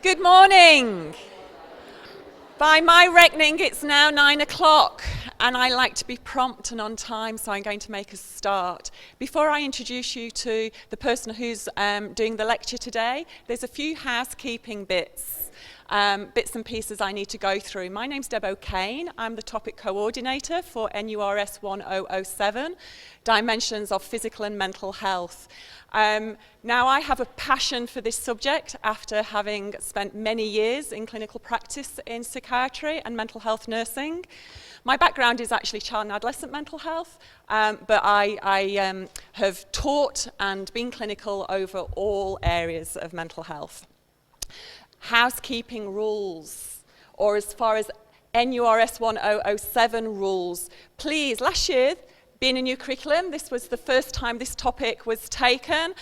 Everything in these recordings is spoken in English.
Good morning. By my reckoning, it's now 9 o'clock, and I like to be prompt and on time, so I'm going to make a start. Before I introduce you to the person who's doing the lecture today, there's a few housekeeping bits and pieces I need to go through. My name's Deb O'Kane. I'm the topic coordinator for NURS 1007, Dimensions of Physical and Mental Health. Now, I have a passion for this subject after having spent many years in clinical practice in psychiatry and mental health nursing. My background is actually child and adolescent mental health, but I have taught and been clinical over all areas of mental health. Housekeeping rules, or as far as NURS 1007 rules, please, last year, being a new curriculum, this was the first time this topic was taken,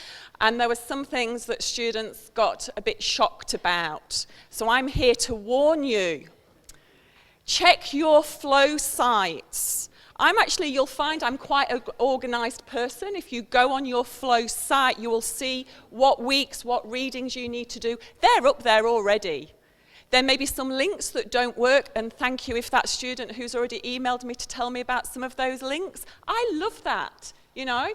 and there were some things that students got a bit shocked about. So I'm here to warn you. Check your flow sites. You'll find I'm quite an organised person. If you go on your flow site, you will see what weeks, what readings you need to do. They're up there already. There may be some links that don't work, and thank you if that student who's already emailed me to tell me about some of those links. I love that, you know.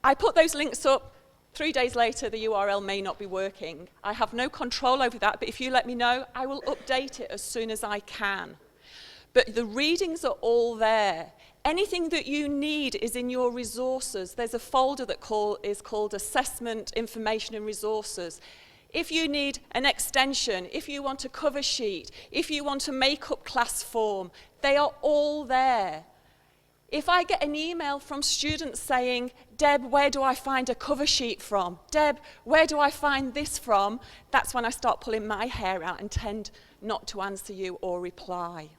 I put those links up, 3 days later the URL may not be working. I have no control over that, but if you let me know, I will update it as soon as I can. But the readings are all there. Anything that you need is in your resources. There's a folder that is called Assessment, Information and Resources. If you need an extension, if you want a cover sheet, if you want a make-up class form, they are all there. If I get an email from students saying, Deb, where do I find a cover sheet from? Deb, where do I find this from? That's when I start pulling my hair out and tend not to answer you or reply.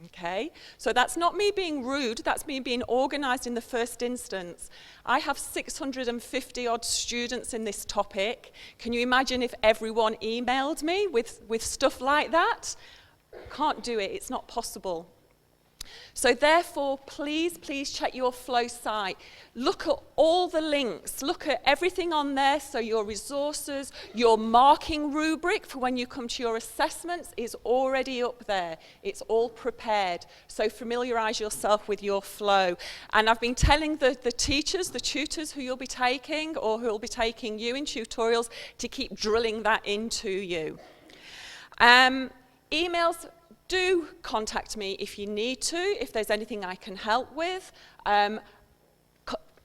Okay, so that's not me being rude, that's me being organised in the first instance. I have 650 odd students in this topic. Can you imagine if everyone emailed me with stuff like that? Can't do it, it's not possible. So therefore, please check your flow site. Look at all the links, look at everything on there, so your resources, your marking rubric for when you come to your assessments is already up there. It's all prepared. So familiarise yourself with your flow. And I've been telling the teachers, the tutors who you'll be taking or who will be taking you in tutorials to keep drilling that into you. Emails. Do contact me if you need to, if there's anything I can help with.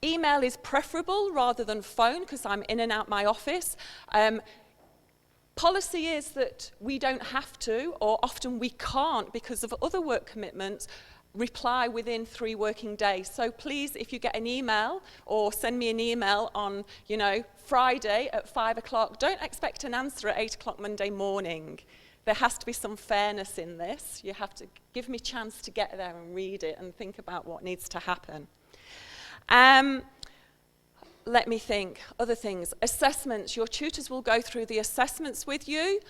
Email is preferable rather than phone because I'm in and out my office. Policy is that we don't have to, or often we can't because of other work commitments, reply within 3 working days. So please, if you get an email or send me an email on, Friday at 5 o'clock, don't expect an answer at 8 o'clock Monday morning. There has to be some fairness in this. You have to give me a chance to get there and read it and think about what needs to happen. Let me think. Other things. Assessments. Your tutors will go through the assessments with you.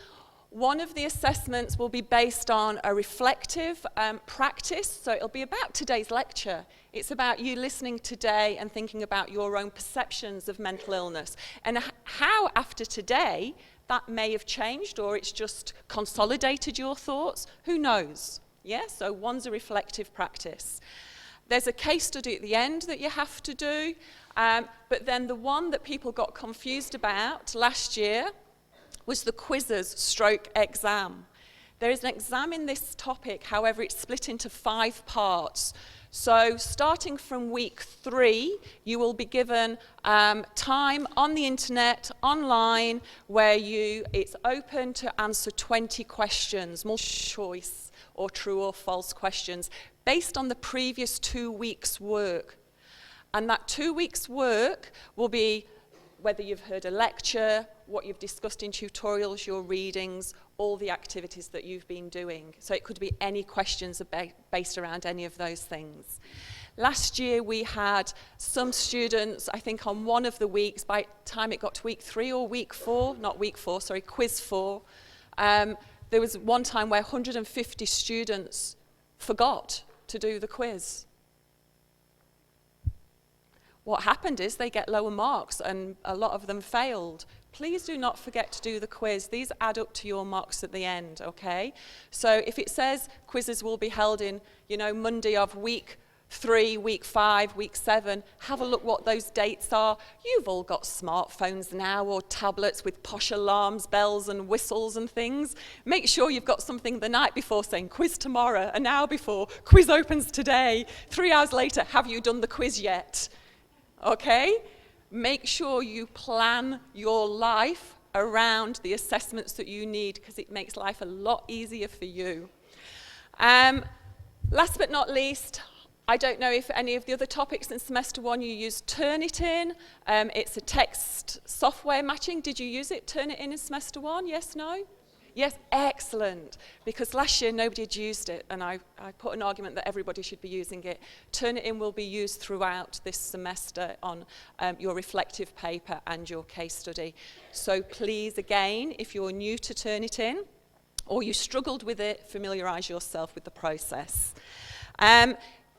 One of the assessments will be based on a reflective practice. So it'll be about today's lecture. It's about you listening today and thinking about your own perceptions of mental illness and how after today that may have changed, or it's just consolidated your thoughts. Who knows? Yeah, so one's a reflective practice. There's a case study at the end that you have to do, but then the one that people got confused about last year was the quizzes stroke exam. There is an exam in this topic, however, it's split into 5 parts. So starting from week 3, you will be given time on the internet, online, where it's open to answer 20 questions, multiple choice or true or false questions, based on the previous 2 weeks' work. And that 2 weeks' work will be whether you've heard a lecture, what you've discussed in tutorials, your readings, all the activities that you've been doing. So it could be any questions based around any of those things. Last year we had some students, I think on one of the weeks, by the time it got to week 3 or week 4, not week 4, sorry, quiz 4, there was one time where 150 students forgot to do the quiz. What happened is they get lower marks and a lot of them failed please do not forget to do the quiz. These add up to your marks at the end, okay? So if it says quizzes will be held in, Monday of week 3, week 5, week 7, have a look what those dates are. You've all got smartphones now or tablets with posh alarms, bells and whistles and things. Make sure you've got something the night before saying quiz tomorrow, an hour before, quiz opens today, 3 hours later, have you done the quiz yet? Okay? Make sure you plan your life around the assessments that you need, because it makes life a lot easier for you. Last but not least, I don't know if any of the other topics in semester 1 you use Turnitin. It's a text software matching. Did you use it, Turnitin, in semester 1? Yes, no? Yes, excellent. Because last year nobody had used it, and I put an argument that everybody should be using it. Turnitin will be used throughout this semester on your reflective paper and your case study. So please, again, if you're new to Turnitin or you struggled with it, familiarise yourself with the process.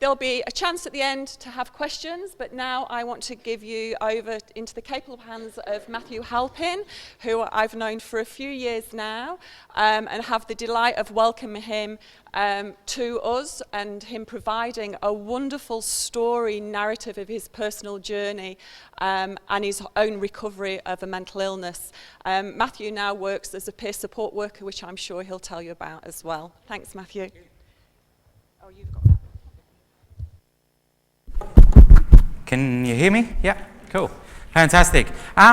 There'll be a chance at the end to have questions, but now I want to give you over into the capable hands of Matthew Halpin, who I've known for a few years now, and have the delight of welcoming him to us, and him providing a wonderful story narrative of his personal journey and his own recovery of a mental illness. Matthew now works as a peer support worker, which I'm sure he'll tell you about as well. Thanks, Matthew. Oh, you've got that. Can you hear me? Yeah, cool. Fantastic.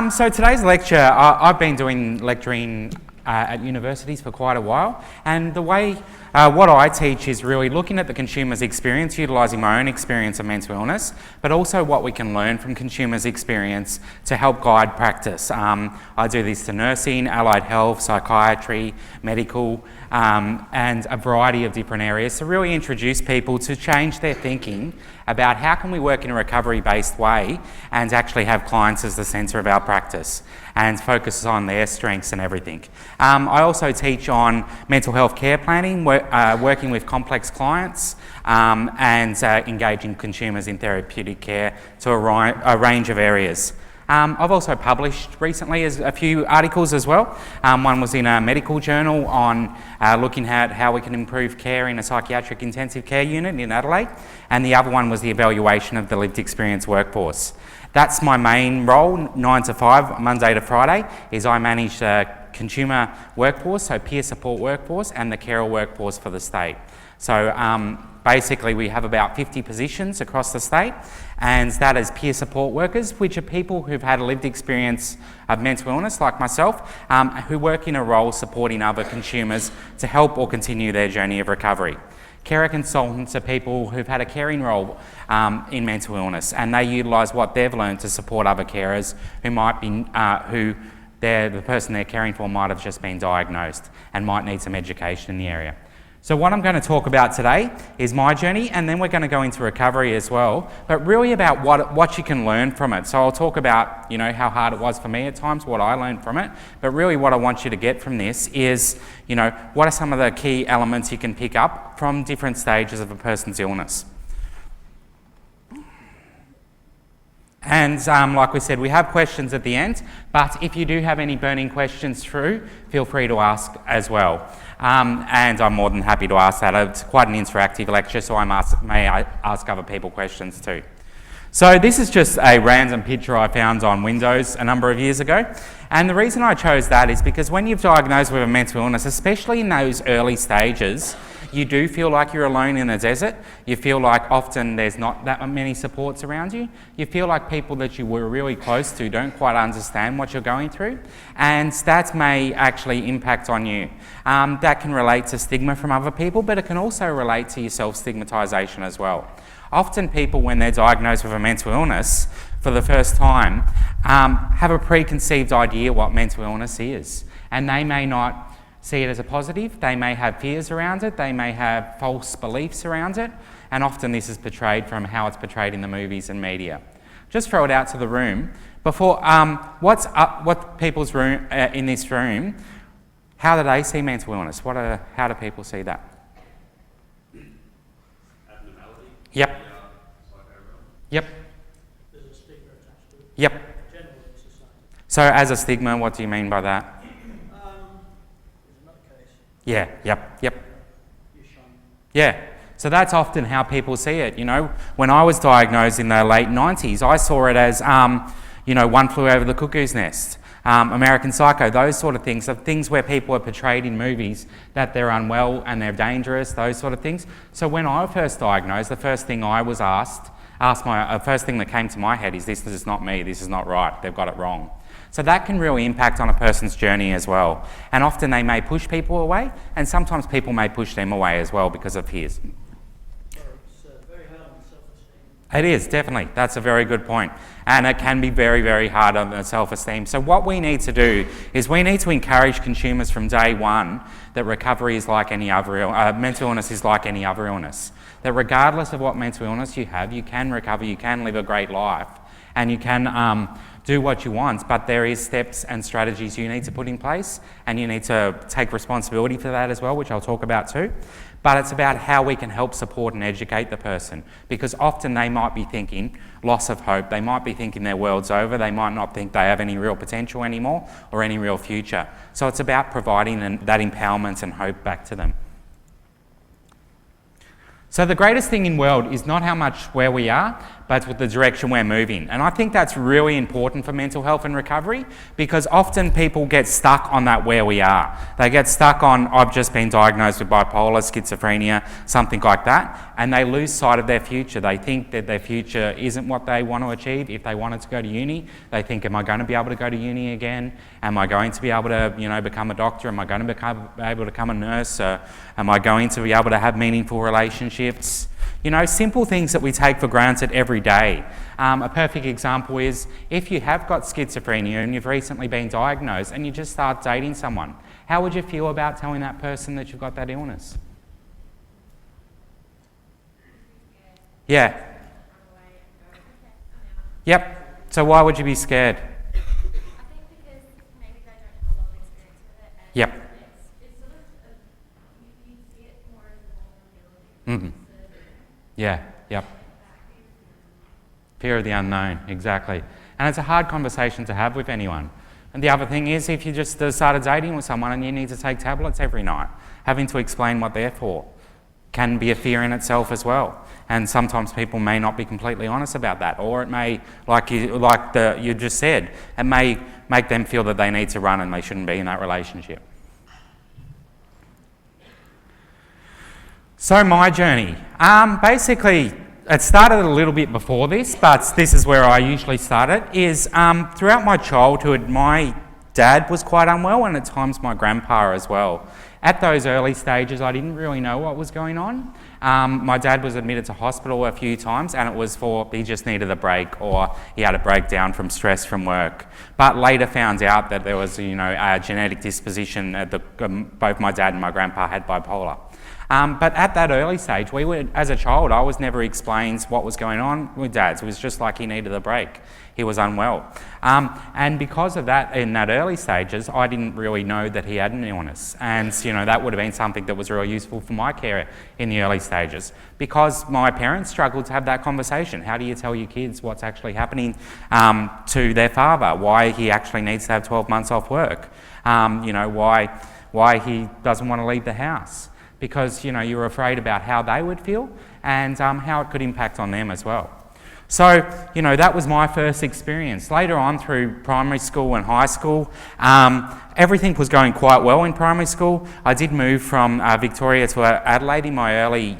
So today's lecture, I've been doing lecturing at universities for quite a while, and the way what I teach is really looking at the consumer's experience, utilising my own experience of mental illness, but also what we can learn from consumers' experience to help guide practice. I do this to nursing, allied health, psychiatry, medical, and a variety of different areas to really introduce people to change their thinking about how can we work in a recovery-based way and actually have clients as the centre of our practice and focus on their strengths and everything. I also teach on mental health care planning, working with complex clients and engaging consumers in therapeutic care to a range of areas. I've also published recently a few articles as well. One was in a medical journal on looking at how we can improve care in a psychiatric intensive care unit in Adelaide, and the other one was the evaluation of the lived experience workforce. That's my main role, 9 to 5, Monday to Friday, is I manage the consumer workforce, so peer support workforce, and the carer workforce for the state. So basically we have about 50 positions across the state, and that is peer support workers, which are people who've had a lived experience of mental illness like myself, who work in a role supporting other consumers to help or continue their journey of recovery. Carer consultants are people who've had a caring role in mental illness, and they utilise what they've learned to support other carers who might be, the person they're caring for might have just been diagnosed and might need some education in the area. So what I'm going to talk about today is my journey, and then we're going to go into recovery as well, but really about what you can learn from it. So I'll talk about, how hard it was for me at times, what I learned from it, but really what I want you to get from this is, what are some of the key elements you can pick up from different stages of a person's illness. And like we said, we have questions at the end, but if you do have any burning questions through, feel free to ask as well. And I'm more than happy to ask that. It's quite an interactive lecture, so I may ask other people questions too. So this is just a random picture I found on Windows a number of years ago. And the reason I chose that is because when you're diagnosed with a mental illness, especially in those early stages, you do feel like you're alone in a desert. You feel like often there's not that many supports around you. You feel like people that you were really close to don't quite understand what you're going through, and that may actually impact on you. That can relate to stigma from other people, but it can also relate to your self-stigmatisation as well. Often people, when they're diagnosed with a mental illness for the first time, have a preconceived idea what mental illness is, and they may not see it as a positive. They may have fears around it, they may have false beliefs around it, and often this is portrayed from how it's portrayed in the movies and media. Just throw it out to the room. Before, what people's room in this room, how do they see mental illness? How do people see that? Abnormality? Yep. Yep. There's a stigma attached to it. Yep. Generally in society. So as a stigma, what do you mean by that? There's another case. Yeah, yep. You're shunned. Yeah, so that's often how people see it. When I was diagnosed in the late 90s, I saw it as, One Flew Over the Cuckoo's Nest, American Psycho, those sort of things, things where people are portrayed in movies that they're unwell and they're dangerous, those sort of things. So when I was first diagnosed, the first thing I was first thing that came to my head is, this is not me, this is not right, they've got it wrong. So that can really impact on a person's journey as well. And often they may push people away, and sometimes people may push them away as well because of fears. It's very hard on self-esteem. It is, definitely. That's a very good point. And it can be very, very hard on the self-esteem. So what we need to do is we need to encourage consumers from day one that recovery is like any other mental illness is like any other illness. That regardless of what mental illness you have, you can recover, you can live a great life, and you can do what you want, but there is steps and strategies you need to put in place, and you need to take responsibility for that as well, which I'll talk about too. But it's about how we can help support and educate the person, because often they might be thinking loss of hope, they might be thinking their world's over, they might not think they have any real potential anymore or any real future. So it's about providing that empowerment and hope back to them. So the greatest thing in the world is not how much where we are, but with the direction we're moving. And I think that's really important for mental health and recovery, because often people get stuck on that where we are. They get stuck on, I've just been diagnosed with bipolar, schizophrenia, something like that, and they lose sight of their future. They think that their future isn't what they want to achieve. If they wanted to go to uni, they think, am I going to be able to go to uni again? Am I going to be able to, become a doctor? Am I going to be able to become a nurse? Am I going to be able to have meaningful relationships? Simple things that we take for granted every day. A perfect example is if you have got schizophrenia and you've recently been diagnosed and you just start dating someone, how would you feel about telling that person that you've got that illness? Yeah. Yep. So why would you be scared? I think because maybe they don't have a lot of experience with it. And Yep. It's sort of, you see it more as a vulnerability. Mm-hmm. Yeah, yep. Fear of the unknown, exactly. And it's a hard conversation to have with anyone. And the other thing is, if you just started dating with someone and you need to take tablets every night, having to explain what they're for can be a fear in itself as well. And sometimes people may not be completely honest about that, or it may, like you just said, it may make them feel that they need to run and they shouldn't be in that relationship. So my journey, basically it started a little bit before this, but this is where I usually start it, is throughout my childhood my dad was quite unwell, and at times my grandpa as well. At those early stages I didn't really know what was going on. My dad was admitted to hospital a few times, and it was for he just needed a break, or he had a breakdown from stress from work. But later found out that there was a genetic disposition, both my dad and my grandpa had bipolar. But at that early stage, as a child, I was never explained what was going on with Dad. It was just like he needed a break. He was unwell. And because of that, in that early stages, I didn't really know that he had an illness. And, that would have been something that was really useful for my care in the early stages. Because my parents struggled to have that conversation. How do you tell your kids what's actually happening to their father? Why he actually needs to have 12 months off work? Why he doesn't want to leave the house? Because you were afraid about how they would feel and how it could impact on them as well. So that was my first experience. Later on through primary school and high school, everything was going quite well in primary school. I did move from Victoria to Adelaide in my early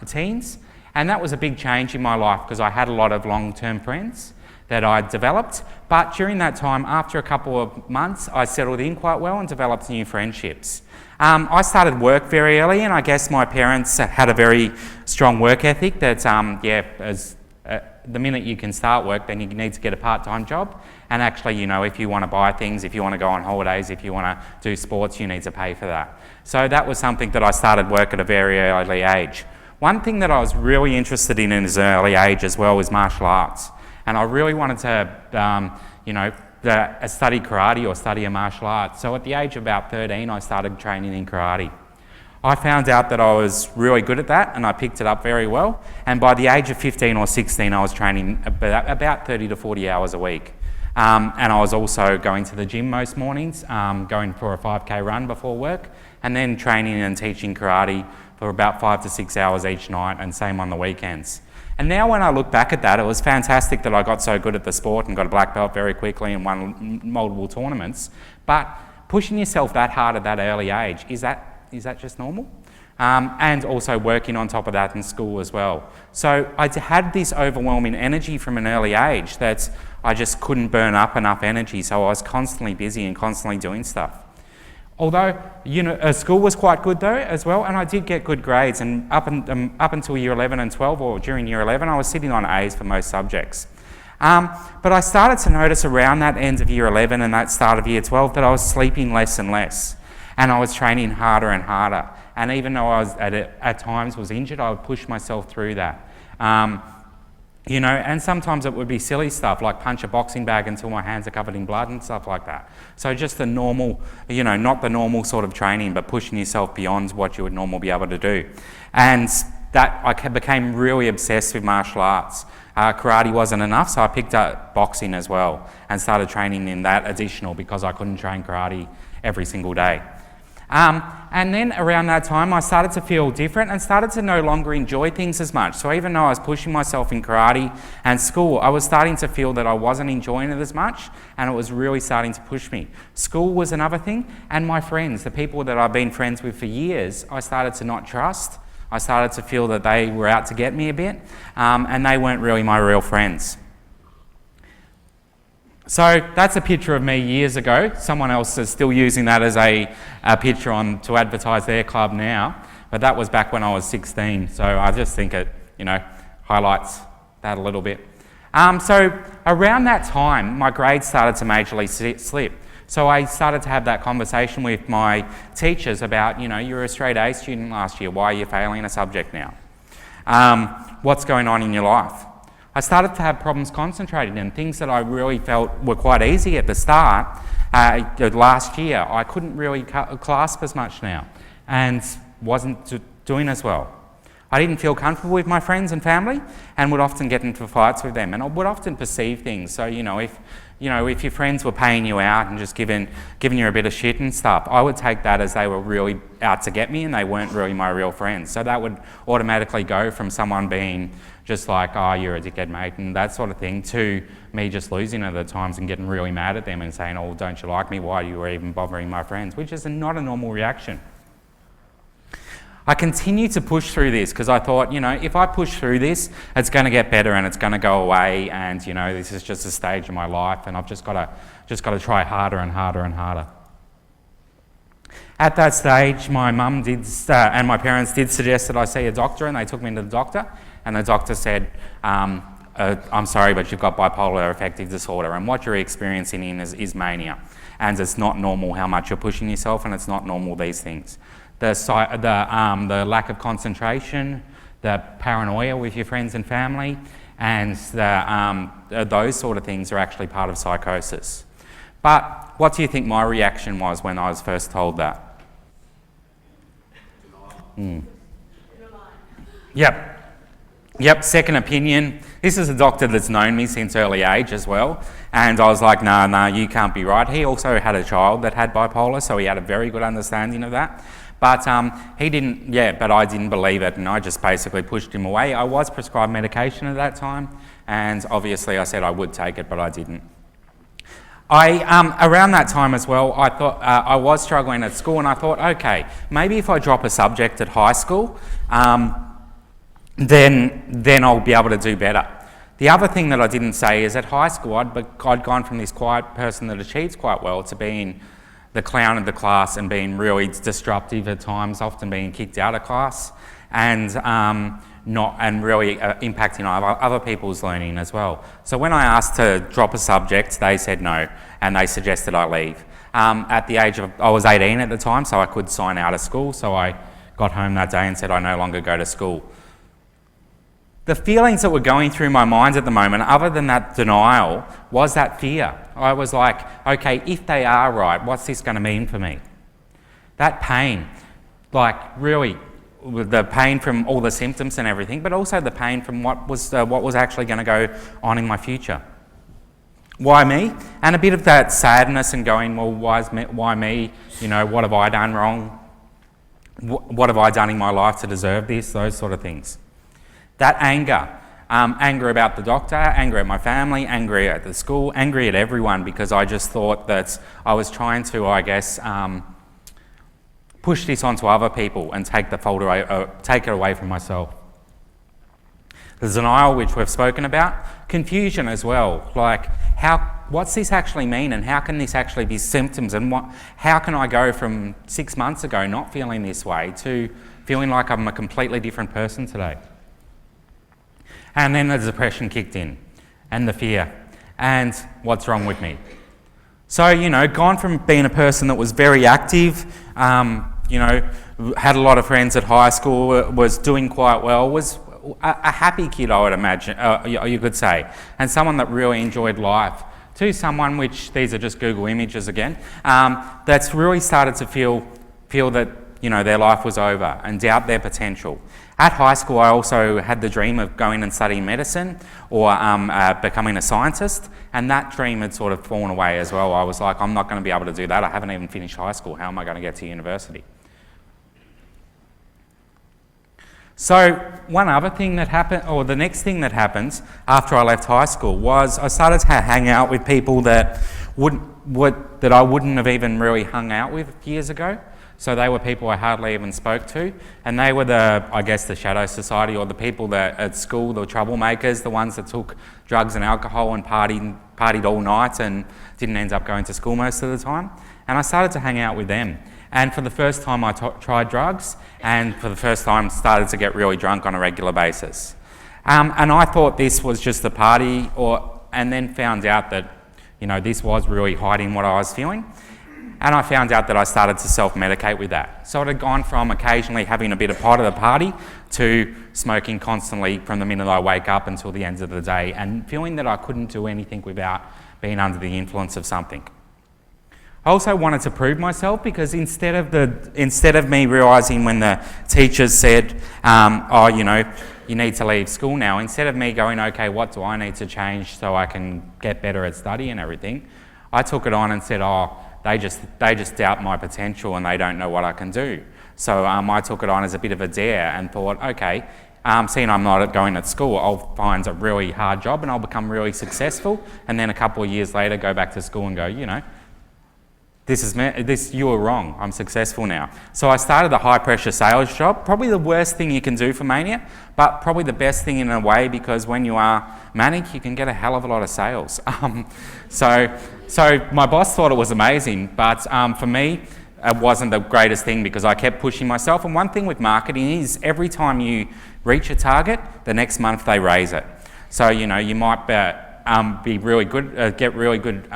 teens, and that was a big change in my life because I had a lot of long-term friends that I developed. But during that time, after a couple of months, I settled in quite well and developed new friendships. I started work very early, and I guess my parents had a very strong work ethic that, the minute you can start work, then you need to get a part-time job. And actually, if you want to buy things, if you want to go on holidays, if you want to do sports, you need to pay for that. So that was something that I started work at a very early age. One thing that I was really interested in as an early age as well was martial arts. And I really wanted to, study karate or study a martial arts. So at the age of about 13, I started training in karate. I found out that I was really good at that, and I picked it up very well. And by the age of 15 or 16, I was training about 30 to 40 hours a week. And I was also going to the gym most mornings, going for a 5K run before work, and then training and teaching karate for about 5 to 6 hours each night, and same on the weekends. And now when I look back at that, it was fantastic that I got so good at the sport and got a black belt very quickly and won multiple tournaments. But pushing yourself that hard at that early age, is that just normal? And also working on top of that in school as well. So I had this overwhelming energy from an early age that I just couldn't burn up enough energy, so I was constantly busy and constantly doing stuff. Although, school was quite good though as well, and I did get good grades, and up until year 11 and 12, or during year 11, I was sitting on A's for most subjects. But I started to notice around that end of year 11 and that start of year 12 that I was sleeping less and less, and I was training harder and harder. And even though I was at times was injured, I would push myself through that. And sometimes it would be silly stuff like punch a boxing bag until my hands are covered in blood and stuff like that. So just the normal, not the normal sort of training, but pushing yourself beyond what you would normally be able to do. And that I became really obsessed with martial arts. Karate wasn't enough, so I picked up boxing as well and started training in that additional because I couldn't train karate every single day. And then around that time I started to feel different and started to no longer enjoy things as much. So even though I was pushing myself in karate and school, I was starting to feel that I wasn't enjoying it as much, and it was really starting to push me. School was another thing, and my friends, the people that I've been friends with for years, I started to not trust. I started to feel that they were out to get me a bit, and they weren't really my real friends. So that's a picture of me years ago. Someone else is still using that as a picture to advertise their club now, but that was back when I was 16. So I just think it, highlights that a little bit. So around that time, my grades started to majorly slip. So I started to have that conversation with my teachers about, you were a straight A student last year. Why are you failing a subject now? What's going on in your life? I started to have problems concentrating, and things that I really felt were quite easy at the start last year, I couldn't really clasp as much now and wasn't doing as well. I didn't feel comfortable with my friends and family and would often get into fights with them, and I would often perceive things. So, if your friends were paying you out and just giving you a bit of shit and stuff, I would take that as they were really out to get me and they weren't really my real friends. So that would automatically go from someone being just like, oh, you're a dickhead, mate, and that sort of thing, to me just losing it at times and getting really mad at them and saying, oh, don't you like me? Why are you even bothering my friends? Which is not a normal reaction. I continued to push through this because I thought, if I push through this, it's going to get better and it's going to go away, and this is just a stage of my life, and I've just got to try harder and harder and harder. At that stage, my mum and my parents did suggest that I see a doctor, and they took me to the doctor, and the doctor said, I'm sorry, but you've got bipolar affective disorder, and what you're experiencing is mania, and it's not normal how much you're pushing yourself, and it's not normal these things. The lack of concentration, the paranoia with your friends and family, and those sort of things are actually part of psychosis. But what do you think my reaction was when I was first told that? Yep, second opinion. This is a doctor that's known me since early age as well, and I was like, no, you can't be right. He also had a child that had bipolar, so he had a very good understanding of that. But he didn't, but I didn't believe it, and I just basically pushed him away. I was prescribed medication at that time, and obviously I said I would take it, but I didn't. Around that time as well, I thought I was struggling at school, and I thought, okay, maybe if I drop a subject at high school, then I'll be able to do better. The other thing that I didn't say is at high school, I'd gone from this quiet person that achieves quite well to being the clown of the class and being really disruptive at times, often being kicked out of class, and really impacting other people's learning as well. So when I asked to drop a subject, they said no, and they suggested I leave. At the age of, I was 18 at the time, so I could sign out of school, so I got home that day and said I no longer go to school. The feelings that were going through my mind at the moment, other than that denial, was that fear. I was like, okay, if they are right, what's this going to mean for me? That pain, really, the pain from all the symptoms and everything, but also the pain from what was actually going to go on in my future. why me? And a bit of that sadness and going, well, why me? You know, what have I done wrong? What have I done in my life to deserve this? Those sort of things. That anger. Anger about the doctor, anger at my family, angry at the school, angry at everyone, because I just thought that I was trying to, I guess, push this onto other people and take it away from myself. The denial, which we've spoken about. Confusion as well, like what's this actually mean, and how can this actually be symptoms, and how can I go from 6 months ago not feeling this way to feeling like I'm a completely different person today. And then the depression kicked in, and the fear, and what's wrong with me. So, you know, gone from being a person that was very active, you know, had a lot of friends at high school, was doing quite well, was a happy kid, I would imagine, you could say, and someone that really enjoyed life, to someone, which these are just Google images again, that's really started to feel that, you know, their life was over and doubt their potential. At high school, I also had the dream of going and studying medicine or becoming a scientist, and that dream had sort of fallen away as well. I was like, I'm not going to be able to do that. I haven't even finished high school. How am I going to get to university? So one other thing that happened, or the next thing that happened after I left high school, was I started to hang out with people that I wouldn't have even really hung out with years ago. So they were people I hardly even spoke to, and they were the shadow society, or the people that at school, the troublemakers, the ones that took drugs and alcohol and partied all night and didn't end up going to school most of the time. And I started to hang out with them. And for the first time I tried drugs, and for the first time started to get really drunk on a regular basis. And I thought this was just a party, and then found out that, you know, this was really hiding what I was feeling. And I found out that I started to self-medicate with that. So it had gone from occasionally having a bit of pot at a party to smoking constantly from the minute I wake up until the end of the day, and feeling that I couldn't do anything without being under the influence of something. I also wanted to prove myself, because instead of me realising when the teachers said, oh, you know, you need to leave school now, instead of me going, okay, what do I need to change so I can get better at study and everything, I took it on and said, oh, they just doubt my potential and they don't know what I can do. So I took it on as a bit of a dare and thought, okay, seeing I'm not going at school, I'll find a really hard job and I'll become really successful, and then a couple of years later go back to school and go, you know, you were wrong, I'm successful now. So I started a high pressure sales job, probably the worst thing you can do for mania, but probably the best thing in a way, because when you are manic, you can get a hell of a lot of sales. So my boss thought it was amazing, but for me, it wasn't the greatest thing, because I kept pushing myself. And one thing with marketing is every time you reach a target, the next month they raise it. So, you know, you might be really good, get really good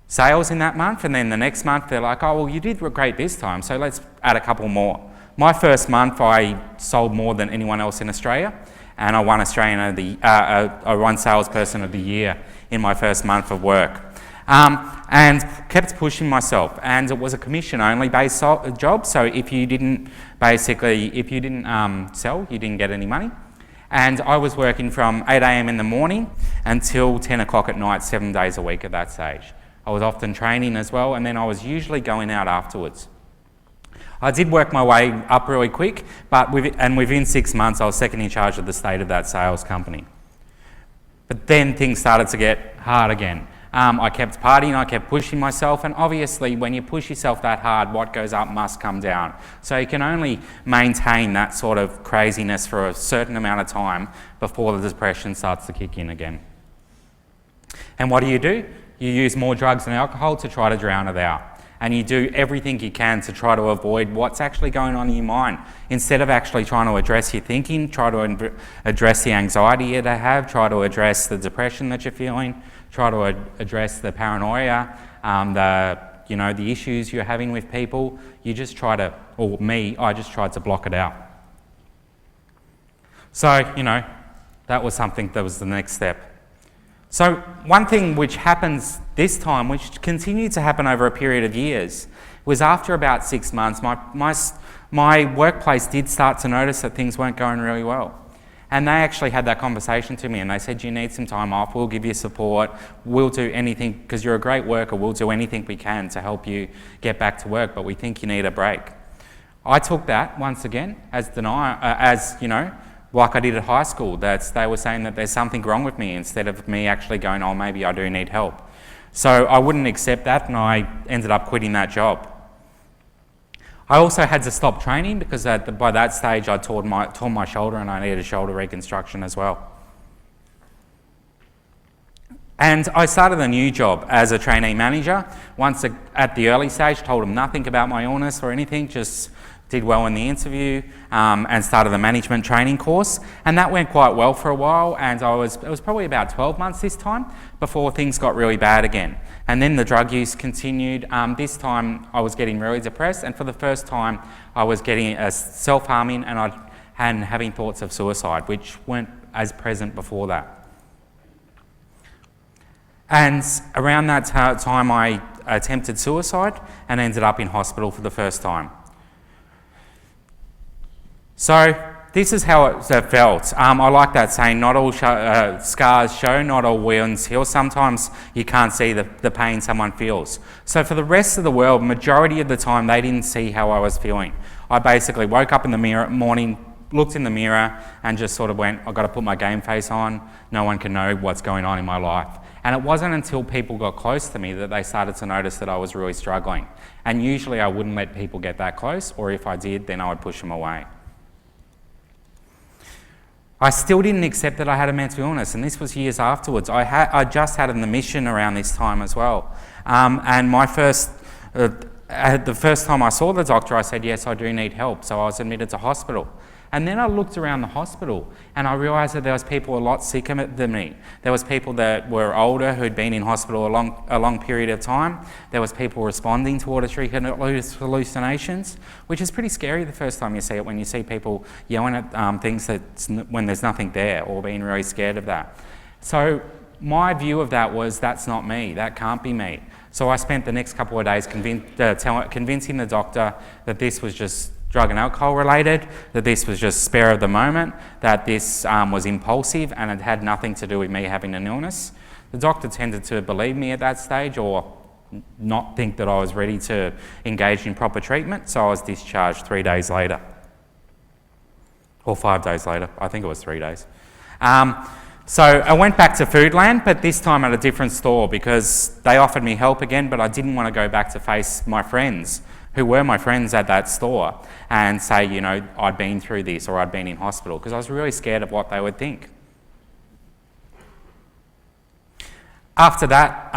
sales in that month, and then the next month they're like, oh, well, you did great this time, so let's add a couple more. My first month I sold more than anyone else in Australia, and I won I won Salesperson of the Year in my first month of work. And kept pushing myself, and it was a commission-only based job, so if you didn't sell, you didn't get any money. And I was working from 8 a.m. in the morning until 10 o'clock at night, 7 days a week at that stage. I was often training as well, and then I was usually going out afterwards. I did work my way up really quick, but within 6 months I was second in charge of the state of that sales company. But then things started to get hard again. I kept partying, I kept pushing myself, and obviously when you push yourself that hard, what goes up must come down. So you can only maintain that sort of craziness for a certain amount of time before the depression starts to kick in again. And what do? You use more drugs and alcohol to try to drown it out. And you do everything you can to try to avoid what's actually going on in your mind. Instead of actually trying to address your thinking, try to address the anxiety you have, try to address the depression that you're feeling, try to address the paranoia, the issues you're having with people. You just try to, or me, I just tried to block it out. So, you know, that was something that was the next step. So one thing which happens this time, which continued to happen over a period of years, was after about 6 months, my workplace did start to notice that things weren't going really well. And they actually had that conversation to me and they said, you need some time off, we'll give you support, we'll do anything, because you're a great worker, we'll do anything we can to help you get back to work, but we think you need a break. I took that, once again, as like I did at high school, that they were saying that there's something wrong with me, instead of me actually going, oh, maybe I do need help. So I wouldn't accept that, and I ended up quitting that job. I also had to stop training because by that stage I torn my shoulder and I needed shoulder reconstruction as well. And I started a new job as a trainee manager. Once at the early stage, told them nothing about my illness or anything, just did well in the interview and started the management training course. And that went quite well for a while, and it was probably about 12 months this time before things got really bad again. And then the drug use continued. This time I was getting really depressed, and for the first time I was getting self-harming and having thoughts of suicide, which weren't as present before that. And around that time I attempted suicide and ended up in hospital for the first time. So this is how it felt. I like that saying, not all scars show, not all wounds heal. Sometimes you can't see the pain someone feels. So for the rest of the world, majority of the time, they didn't see how I was feeling. I basically woke up in the morning, looked in the mirror and just sort of went, I've got to put my game face on. No one can know what's going on in my life. And it wasn't until people got close to me that they started to notice that I was really struggling. And usually I wouldn't let people get that close, or if I did, then I would push them away. I still didn't accept that I had a mental illness, and this was years afterwards. I just had an admission around this time as well. And the first time I saw the doctor, I said, yes, I do need help. So I was admitted to hospital. And then I looked around the hospital and I realised that there was people a lot sicker than me. There was people that were older who'd been in hospital a long period of time. There was people responding to auditory hallucinations, which is pretty scary the first time you see it, when you see people yelling at things when there's nothing there, or being really scared of that. So my view of that was, that's not me, that can't be me. So I spent the next couple of days convincing the doctor that this was just drug and alcohol related, that this was just spare of the moment, that this was impulsive and it had nothing to do with me having an illness. The doctor tended to believe me at that stage, or not think that I was ready to engage in proper treatment, so I was discharged 3 days later. Or 5 days later, I think it was 3 days. So I went back to Foodland, but this time at a different store, because they offered me help again, but I didn't want to go back to face my friends, who were my friends at that store, and say, you know, I'd been through this or I'd been in hospital, because I was really scared of what they would think. After that,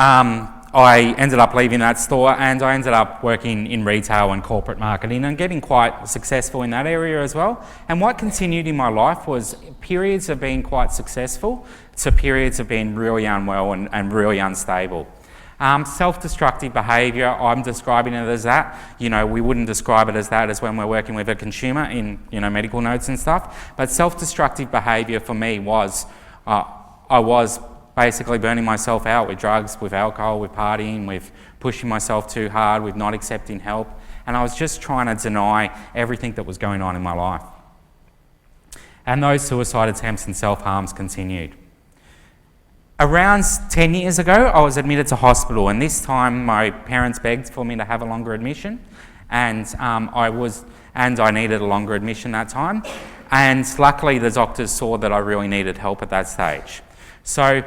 I ended up leaving that store and I ended up working in retail and corporate marketing and getting quite successful in that area as well. And what continued in my life was periods of being quite successful to periods of being really unwell and really unstable. Self-destructive behaviour, I'm describing it as that. You know, we wouldn't describe it as that as when we're working with a consumer in, you know, medical notes and stuff. But self-destructive behaviour for me was, I was basically burning myself out with drugs, with alcohol, with partying, with pushing myself too hard, with not accepting help. And I was just trying to deny everything that was going on in my life. And those suicide attempts and self-harms continued. Around 10 years ago, I was admitted to hospital, and this time my parents begged for me to have a longer admission, and I needed a longer admission that time. And luckily, the doctors saw that I really needed help at that stage. So,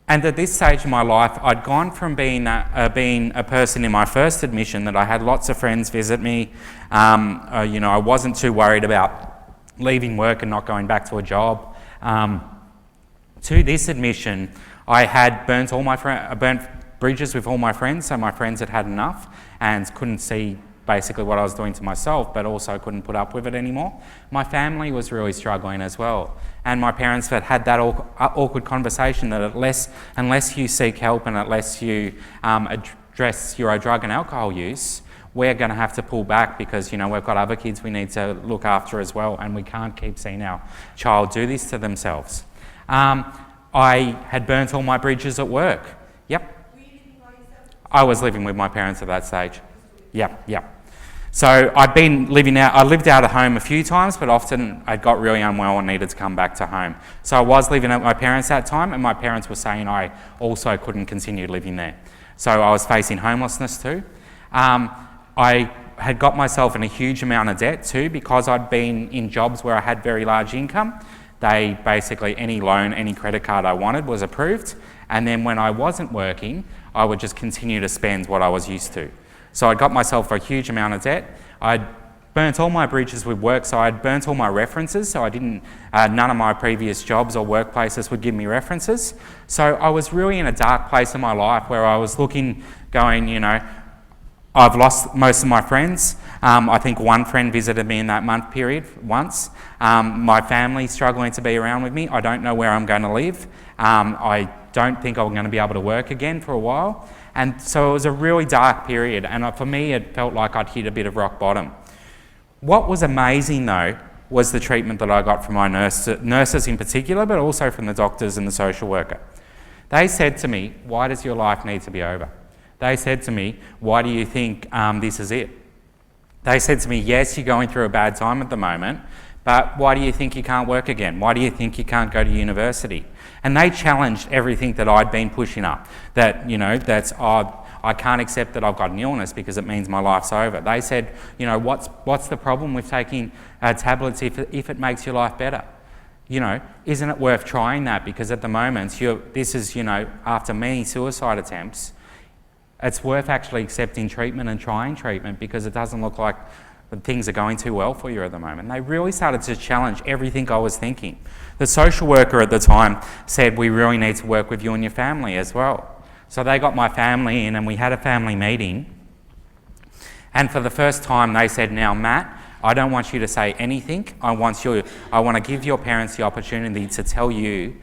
and at this stage in my life, I'd gone from being a person in my first admission that I had lots of friends visit me. You know, I wasn't too worried about leaving work and not going back to a job. To this admission, I had burnt bridges with all my friends, so my friends had had enough and couldn't see basically what I was doing to myself, but also couldn't put up with it anymore. My family was really struggling as well, and my parents had that awkward conversation that unless you seek help and unless you address your drug and alcohol use, we're going to have to pull back because, you know, we've got other kids we need to look after as well, and we can't keep seeing our child do this to themselves. I had burnt all my bridges at work. Yep. Were you living by yourself? I was living with my parents at that stage. Yep. So I lived out of home a few times, but often I got really unwell and needed to come back to home. So I was living at my parents' at that time, and my parents were saying I also couldn't continue living there. So I was facing homelessness too. I had got myself in a huge amount of debt too, because I'd been in jobs where I had very large income. They basically, any loan, any credit card I wanted was approved. And then when I wasn't working, I would just continue to spend what I was used to. So I got myself a huge amount of debt. I'd burnt all my bridges with work, so I'd burnt all my references, so none of my previous jobs or workplaces would give me references. So I was really in a dark place in my life where I was looking, going, I've lost most of my friends. I think one friend visited me in that month period once. My family's struggling to be around with me. I don't know where I'm going to live. I don't think I'm going to be able to work again for a while. And so it was a really dark period, and for me it felt like I'd hit a bit of rock bottom. What was amazing though was the treatment that I got from my nurses in particular, but also from the doctors and the social worker. They said to me, "Why does your life need to be over?" They said to me, "Why do you think this is it?" They said to me, "Yes, you're going through a bad time at the moment, but why do you think you can't work again? Why do you think you can't go to university?" And they challenged everything that I'd been pushing up. I can't accept that I've got an illness because it means my life's over. They said, what's the problem with taking tablets if it makes your life better? Isn't it worth trying that? Because at the moment, this is, after many suicide attempts, it's worth actually accepting treatment and trying treatment because it doesn't look like things are going too well for you at the moment. They really started to challenge everything I was thinking. The social worker at the time said, "We really need to work with you and your family as well." So they got my family in and we had a family meeting. And for the first time they said, "Now Matt, I don't want you to say anything. I want to give your parents the opportunity to tell you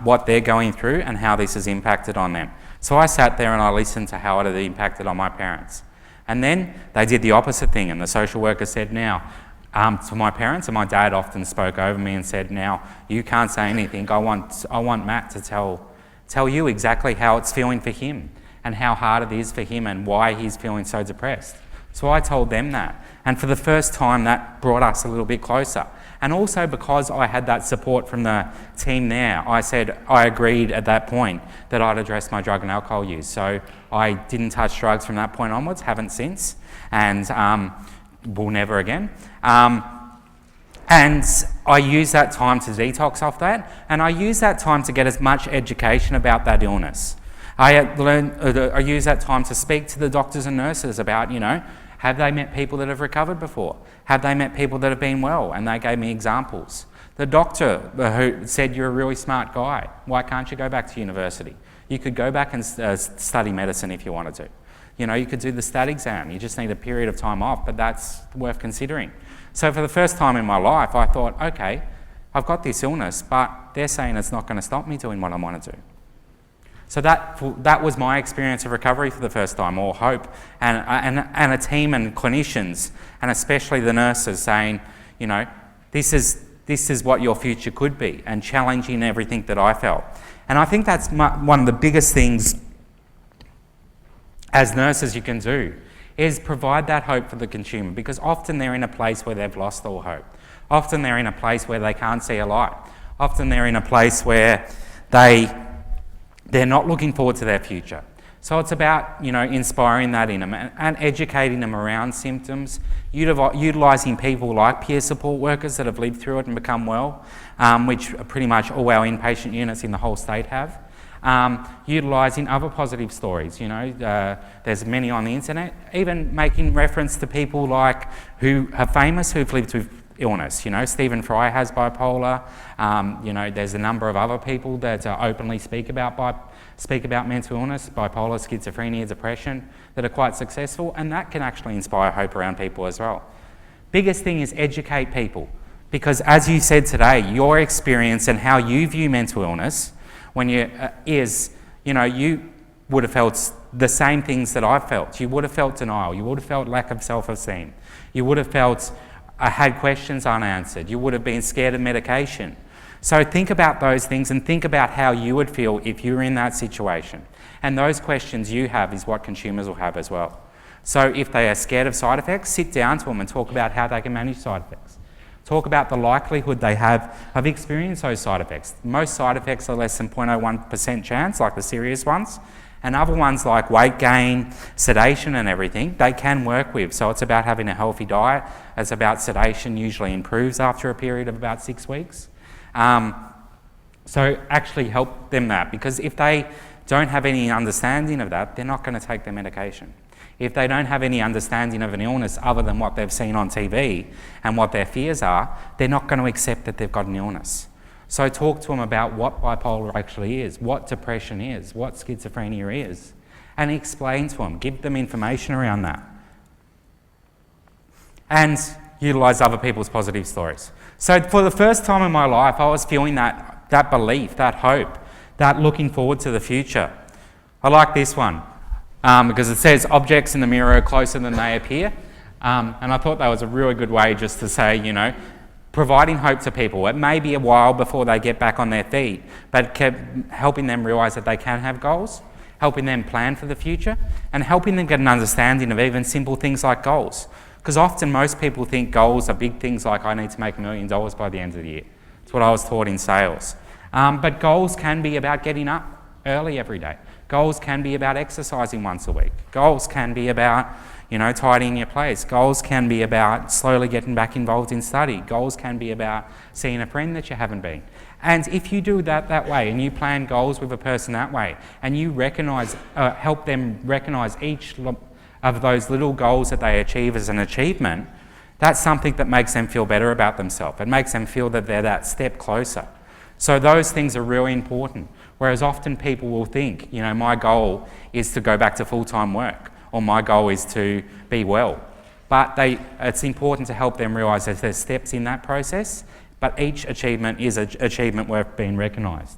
what they're going through and how this has impacted on them." So I sat there and I listened to how it had impacted on my parents. And then they did the opposite thing, and the social worker said, "Now," to my parents, and my dad often spoke over me and said, "Now, you can't say anything. I want Matt to tell you exactly how it's feeling for him and how hard it is for him and why he's feeling so depressed." So I told them that. And for the first time, that brought us a little bit closer. And also because I had that support from the team there, I agreed at that point that I'd address my drug and alcohol use. So I didn't touch drugs from that point onwards, haven't since, and will never again. And I used that time to detox off that, and I used that time to get as much education about that illness. I used that time to speak to the doctors and nurses about, have they met people that have recovered before? Have they met people that have been well? And they gave me examples. The doctor who said, "You're a really smart guy. Why can't you go back to university? You could go back and study medicine if you wanted to. You could do the stat exam. You just need a period of time off, but that's worth considering." So for the first time in my life, I thought, okay, I've got this illness, but they're saying it's not going to stop me doing what I want to do. So that was my experience of recovery for the first time, or hope, and a team and clinicians, and especially the nurses saying, this is what your future could be, and challenging everything that I felt. And I think that's one of the biggest things as nurses you can do, is provide that hope for the consumer, because often they're in a place where they've lost all hope. Often they're in a place where they can't see a light. Often they're in a place where they're not looking forward to their future. So it's about, inspiring that in them and educating them around symptoms, utilising people like peer support workers that have lived through it and become well, which pretty much all our inpatient units in the whole state have. Utilising other positive stories, there's many on the internet, even making reference to people who are famous who've lived with illness. Stephen Fry has bipolar. There's a number of other people that openly speak about mental illness, bipolar, schizophrenia, depression, that are quite successful, and that can actually inspire hope around people as well. Biggest thing is educate people, because as you said today, your experience and how you view mental illness you would have felt the same things that I've felt. You would have felt denial. You would have felt lack of self-esteem. You would have felt had questions unanswered. You would have been scared of medication. So think about those things and think about how you would feel if you were in that situation. And those questions you have is what consumers will have as well. So if they are scared of side effects, sit down to them and talk about how they can manage side effects. Talk about the likelihood they have of experiencing those side effects. Most side effects are less than 0.01% chance, like the serious ones. And other ones like weight gain, sedation and everything, they can work with. So it's about having a healthy diet. It's about sedation usually improves after a period of about 6 weeks. So actually help them that, because if they don't have any understanding of that, they're not going to take their medication. If they don't have any understanding of an illness other than what they've seen on TV and what their fears are, they're not going to accept that they've got an illness. So talk to them about what bipolar actually is, what depression is, what schizophrenia is, and explain to them, give them information around that. And utilise other people's positive stories. So for the first time in my life, I was feeling that belief, that hope, that looking forward to the future. I like this one. Because it says objects in the mirror are closer than they appear. And I thought that was a really good way just to say, you know, providing hope to people. It may be a while before they get back on their feet, but helping them realise that they can have goals, helping them plan for the future, and helping them get an understanding of even simple things like goals. Because often most people think goals are big things like I need to make $1 million by the end of the year. That's what I was taught in sales. But goals can be about getting up early every day. Goals can be about exercising once a week. Goals can be about, you know, tidying your place. Goals can be about slowly getting back involved in study. Goals can be about seeing a friend that you haven't been. And if you do that way, and you plan goals with a person that way, and you help them recognise each of those little goals that they achieve as an achievement, that's something that makes them feel better about themselves. It makes them feel that they're that step closer. So those things are really important. Whereas often people will think, you know, my goal is to go back to full-time work, or my goal is to be well. But it's important to help them realise that there's steps in that process, but each achievement is an achievement worth being recognised.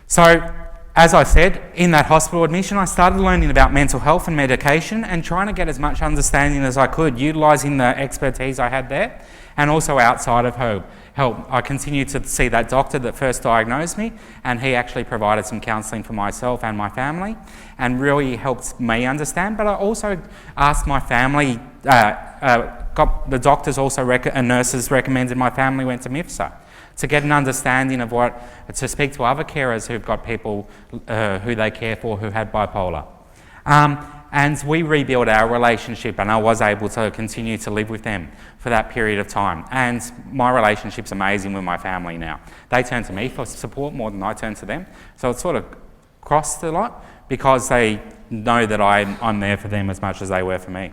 So, as I said, in that hospital admission, I started learning about mental health and medication and trying to get as much understanding as I could, utilising the expertise I had there, and also outside of help. I continued to see that doctor that first diagnosed me, and he actually provided some counselling for myself and my family, and really helped me understand. But I also asked my family, the doctors also and nurses recommended my family went to MIFSA to get an understanding of to speak to other carers who've got people who they care for who had bipolar. And we rebuilt our relationship, and I was able to continue to live with them for that period of time. And my relationship's amazing with my family now. They turn to me for support more than I turn to them. So it's sort of crossed a lot because they know that I'm there for them as much as they were for me.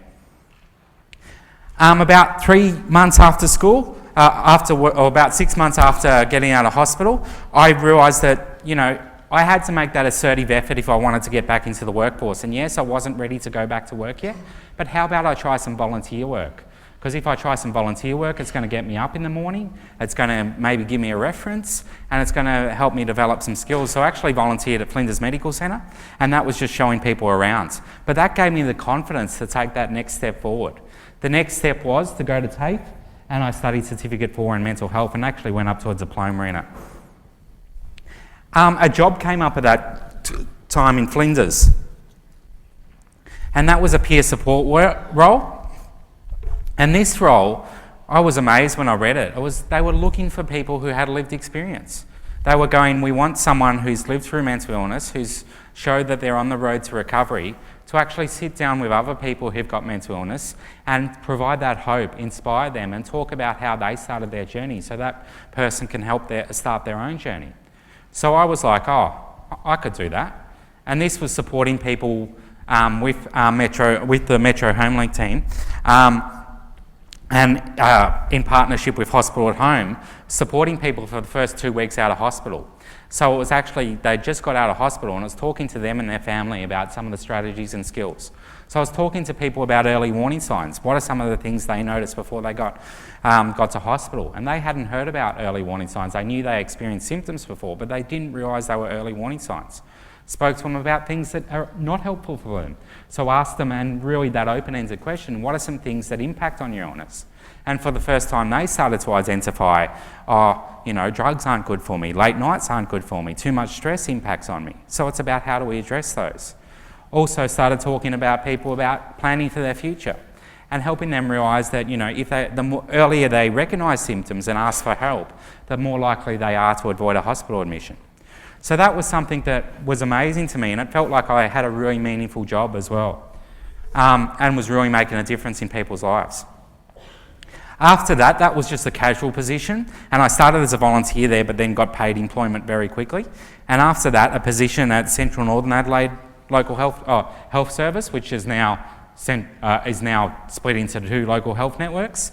About 3 months after school, or about 6 months after getting out of hospital, I realised that, you know, I had to make that assertive effort if I wanted to get back into the workforce. And yes, I wasn't ready to go back to work yet, but how about I try some volunteer work? Because if I try some volunteer work, it's going to get me up in the morning, it's going to maybe give me a reference, and it's going to help me develop some skills. So I actually volunteered at Flinders Medical Centre, and that was just showing people around. But that gave me the confidence to take that next step forward. The next step was to go to TAFE, and I studied Certificate 4 in Mental Health and actually went up to a diploma in it. A job came up at that time in Flinders, and that was a peer support role. And this role, I was amazed when I read it. They were looking for people who had lived experience. They were going, we want someone who's lived through mental illness, who's showed that they're on the road to recovery, to actually sit down with other people who've got mental illness and provide that hope, inspire them, and talk about how they started their journey so that person can help start their own journey. So I was like, oh, I could do that. And this was supporting people with the Metro Homelink team and in partnership with Hospital at Home, supporting people for the first 2 weeks out of hospital. So it was actually, they just got out of hospital, and I was talking to them and their family about some of the strategies and skills. So I was talking to people about early warning signs. What are some of the things they noticed before they got to hospital? And they hadn't heard about early warning signs. They knew they experienced symptoms before, but they didn't realise they were early warning signs. Spoke to them about things that are not helpful for them. So asked them, and really that open-ended question, what are some things that impact on your illness? And for the first time, they started to identify, drugs aren't good for me, late nights aren't good for me, too much stress impacts on me. So it's about how do we address those? also started talking about people about planning for their future and helping them realise that, you know, if the earlier they recognise symptoms and ask for help, the more likely they are to avoid a hospital admission. So that was something that was amazing to me, and it felt like I had a really meaningful job as well, and was really making a difference in people's lives. After that, that was just a casual position, and I started as a volunteer there, but then got paid employment very quickly. And after that, a position at Central Northern Adelaide Local Health Service, which is now split into 2 local health networks,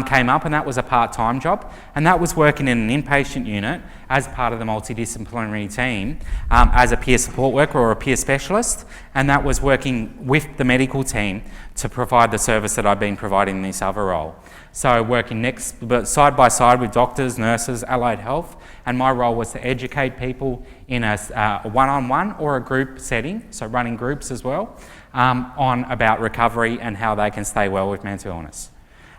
came up, and that was a part-time job, and that was working in an inpatient unit as part of the multidisciplinary team as a peer support worker or a peer specialist, and that was working with the medical team to provide the service that I've been providing in this other role. So working side by side with doctors, nurses, allied health, and my role was to educate people in a one-on-one or a group setting, so running groups as well, on about recovery and how they can stay well with mental illness.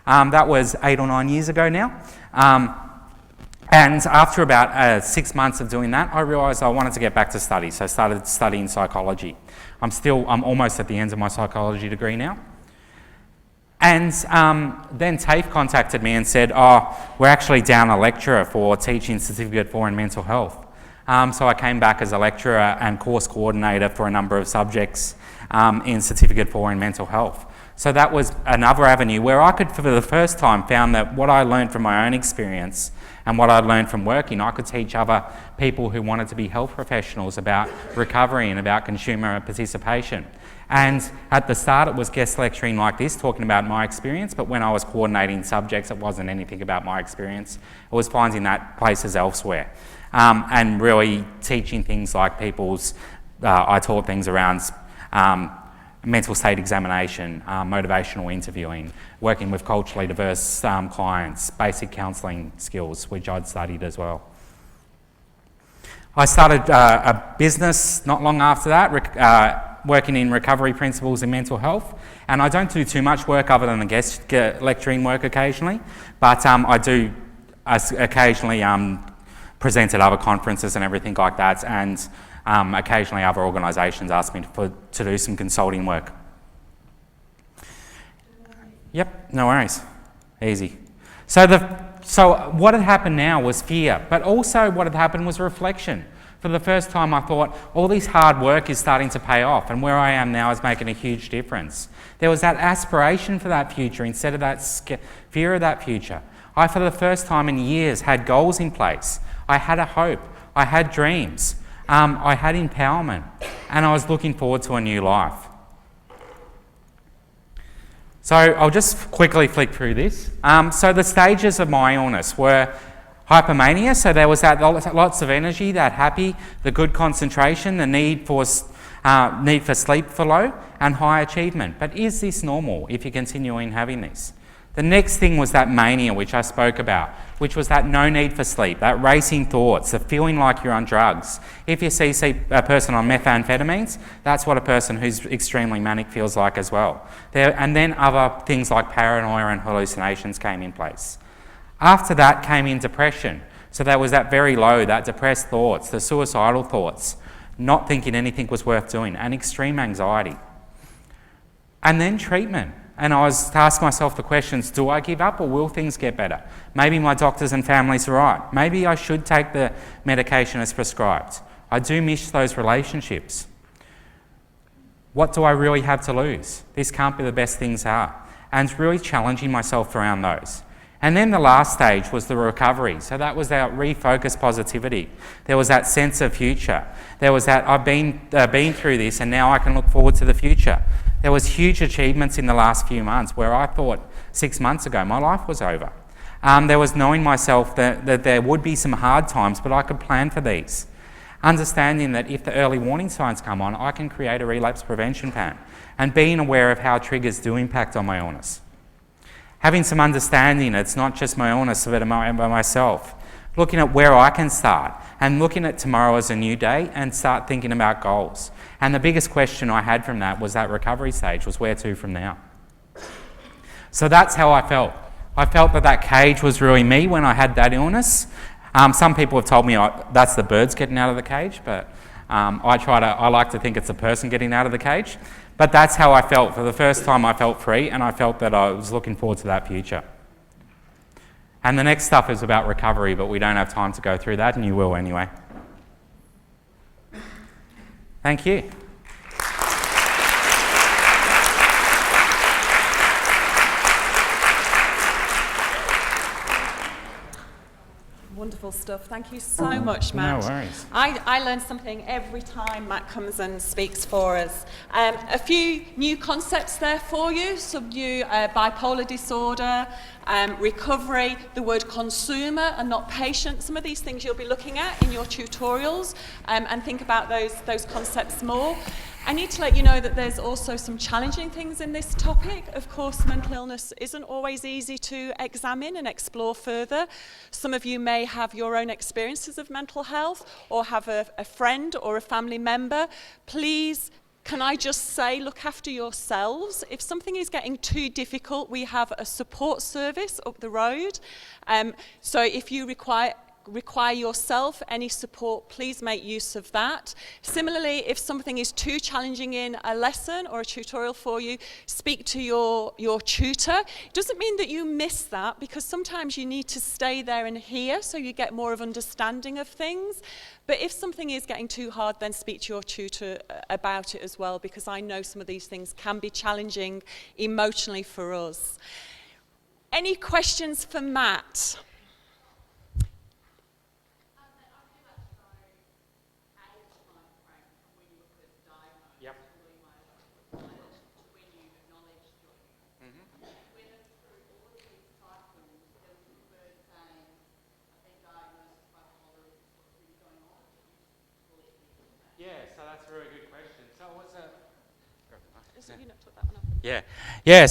That was 8 or 9 years ago now. And after about 6 months of doing that, I realised I wanted to get back to study, so I started studying psychology. I'm almost at the end of my psychology degree now. And then TAFE contacted me and said, we're actually down a lecturer for teaching Certificate 4 in mental health. So I came back as a lecturer and course coordinator for a number of subjects in Certificate 4 in mental health. So that was another avenue where I could, for the first time, found that what I learned from my own experience and what I'd learned from working, I could teach other people who wanted to be health professionals about recovery and about consumer participation. And at the start, it was guest lecturing like this, talking about my experience, but when I was coordinating subjects, it wasn't anything about my experience. It was finding that places elsewhere, and really teaching things like I taught things around mental state examination, motivational interviewing, working with culturally diverse clients, basic counselling skills, which I'd studied as well. I started a business not long after that, working in recovery principles in mental health, and I don't do too much work other than the guest lecturing work occasionally, but I do occasionally present at other conferences and everything like that, and occasionally other organisations ask me to do some consulting work. Yep, no worries, easy. So what had happened now was fear, but also what had happened was reflection. For the first time I thought, all this hard work is starting to pay off, and where I am now is making a huge difference. There was that aspiration for that future instead of that fear of that future. I, for the first time in years, had goals in place. I had a hope. I had dreams. I had empowerment, and I was looking forward to a new life. So I'll just quickly flick through this. So the stages of my illness were hypomania, so there was that lots of energy, that happy, the good concentration, the need for sleep for low, and high achievement. But is this normal if you're continuing having this? The next thing was that mania, which I spoke about, which was that no need for sleep, that racing thoughts, the feeling like you're on drugs. If you see a person on methamphetamines, that's what a person who's extremely manic feels like as well. And then other things like paranoia and hallucinations came in place. After that came in depression. So there was that very low, that depressed thoughts, the suicidal thoughts, not thinking anything was worth doing, and extreme anxiety. And then treatment. And I was to ask myself the questions, do I give up or will things get better? Maybe my doctors and families are right. Maybe I should take the medication as prescribed. I do miss those relationships. What do I really have to lose? This can't be the best things are. And really challenging myself around those. And then the last stage was the recovery. So that was that refocused positivity. There was that sense of future. There was that I've been through this and now I can look forward to the future. There was huge achievements in the last few months where I thought 6 months ago my life was over. There was knowing myself that there would be some hard times, but I could plan for these. Understanding that if the early warning signs come on, I can create a relapse prevention plan. And being aware of how triggers do impact on my illness. Having some understanding, it's not just my illness, but by myself. Looking at where I can start and looking at tomorrow as a new day and start thinking about goals. And the biggest question I had from that was that recovery stage, was where to from now. So that's how I felt. I felt that cage was really me when I had that illness. Some people have told me that's the birds getting out of the cage, but I like to think it's a person getting out of the cage, but that's how I felt. For the first time I felt free, and I felt that I was looking forward to that future. And the next stuff is about recovery, but we don't have time to go through that, and you will anyway. Thank you. Wonderful stuff. Thank you so much, Matt. No worries. I learn something every time Matt comes and speaks for us. A few new concepts there for you. Some new bipolar disorder, recovery, the word consumer and not patient. Some of these things you'll be looking at in your tutorials, and think about those concepts more. I need to let you know that there's also some challenging things in this topic. Of course, mental illness isn't always easy to examine and explore further. Some of you may have your own experiences of mental health or have a friend or a family member. Please, can I just say, look after yourselves. If something is getting too difficult, we have a support service up the road. So if you require yourself any support, please make use of that. Similarly, if something is too challenging in a lesson or a tutorial for you, speak to your tutor. It doesn't mean that you miss that, because sometimes you need to stay there and hear so you get more of understanding of things. But if something is getting too hard, then speak to your tutor about it as well, because I know some of these things can be challenging emotionally for us. Any questions for Matt? Yeah, so that's a really good question. So it was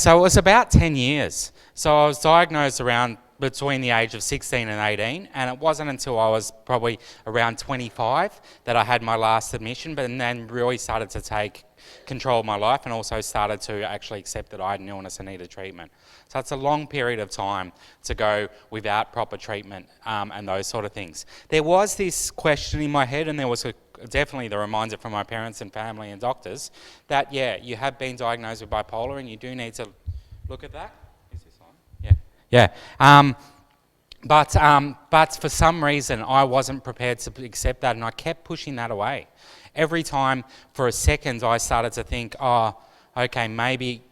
so it was about 10 years. So I was diagnosed around between the age of 16 and 18, and it wasn't until I was probably around 25 that I had my last admission, but then really started to take control of my life and also started to actually accept that I had an illness and needed treatment. So it's a long period of time to go without proper treatment and those sort of things. There was this question in my head, and there was definitely the reminder from my parents and family and doctors that, yeah, you have been diagnosed with bipolar and you do need to look at that. Is this on? Yeah. But for some reason I wasn't prepared to accept that, and I kept pushing that away. Every time for a second I started to think, oh, okay, maybe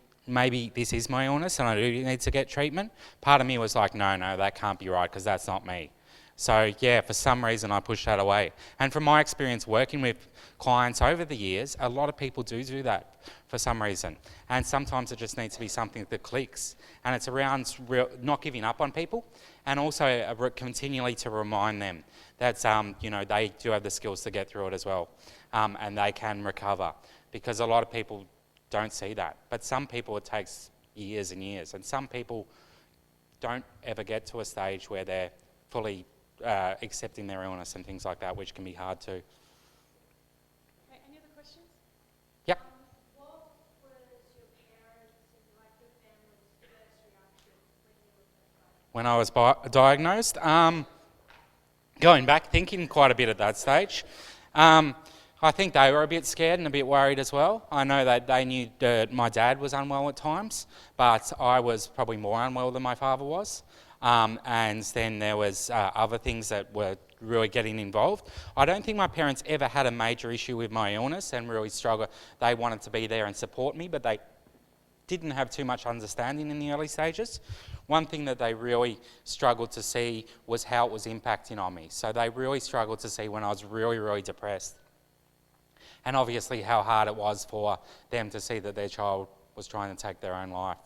this is my illness and I do need to get treatment. Part of me was like, no, that can't be right, because that's not me. So yeah, for some reason I pushed that away. And from my experience working with clients over the years, a lot of people do that for some reason. And sometimes it just needs to be something that clicks. And it's around not giving up on people, and also continually to remind them that they do have the skills to get through it as well, and they can recover. Because a lot of people don't see that. But some people it takes years and years, and some people don't ever get to a stage where they're fully accepting their illness and things like that, which can be hard too. Okay, any other questions? Yep. What was your parents' and like your family's first reaction when you were first diagnosed? When I was diagnosed, going back, thinking quite a bit at that stage, I think they were a bit scared and a bit worried as well. I know that they knew that my dad was unwell at times, but I was probably more unwell than my father was. And then there was other things that were really getting involved. I don't think my parents ever had a major issue with my illness and really struggled. They wanted to be there and support me, but they didn't have too much understanding in the early stages. One thing that they really struggled to see was how it was impacting on me. So they really struggled to see when I was really, really depressed. And obviously how hard it was for them to see that their child was trying to take their own life.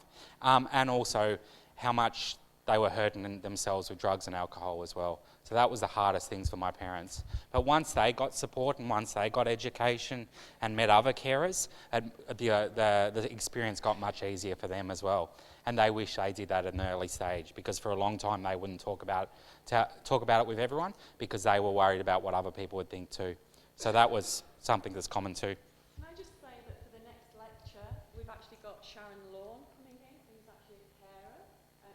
And also how much they were hurting themselves with drugs and alcohol as well. So that was the hardest things for my parents. But once they got support and once they got education and met other carers, the experience got much easier for them as well. And they wish they did that at an early stage, because for a long time they wouldn't talk about it with everyone, because they were worried about what other people would think too. So that was something that's common too. Can I just say that for the next lecture, we've actually got Sharon Lawn coming in, who's actually a carer.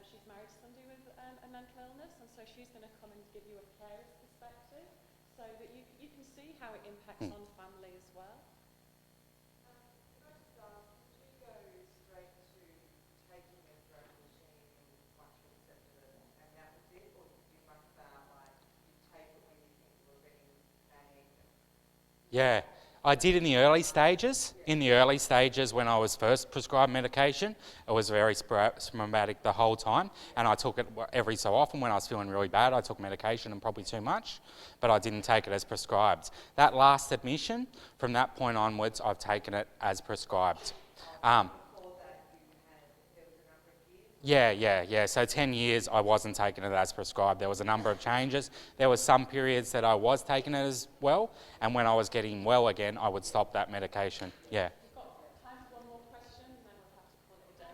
She's married to somebody with a mental illness, and so she's going to come and give you a carer's perspective. So so that you can see how it impacts on family as well. Yeah, I did in the early stages. In the early stages when I was first prescribed medication, it was very sporadic the whole time, and I took it every so often when I was feeling really bad. I took medication and probably too much, but I didn't take it as prescribed. That last admission, from that point onwards, I've taken it as prescribed. Yeah. So 10 years I wasn't taking it as prescribed. There was a number of changes. There was some periods that I was taking it as well, and when I was getting well again, I would stop that medication. Yeah. We've got time for one more question, and then we'll have to call it a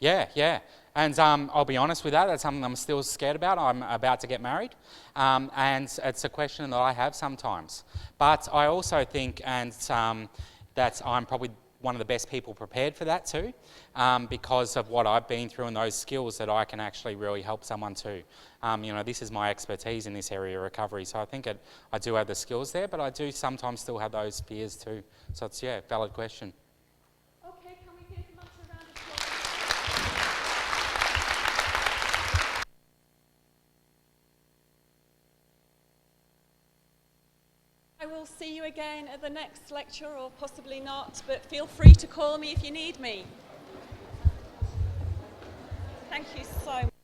day. Yeah. And I'll be honest with that, that's something I'm still scared about. I'm about to get married, and it's a question that I have sometimes. But I also think that I'm probably one of the best people prepared for that too, because of what I've been through and those skills that I can actually really help someone too. This is my expertise in this area of recovery, so I think I do have the skills there, but I do sometimes still have those fears too. So it's, valid question. Okay, can we give Matt a round of applause? I will see you again at the next lecture, or possibly not, but feel free to call me if you need me. Thank you so much.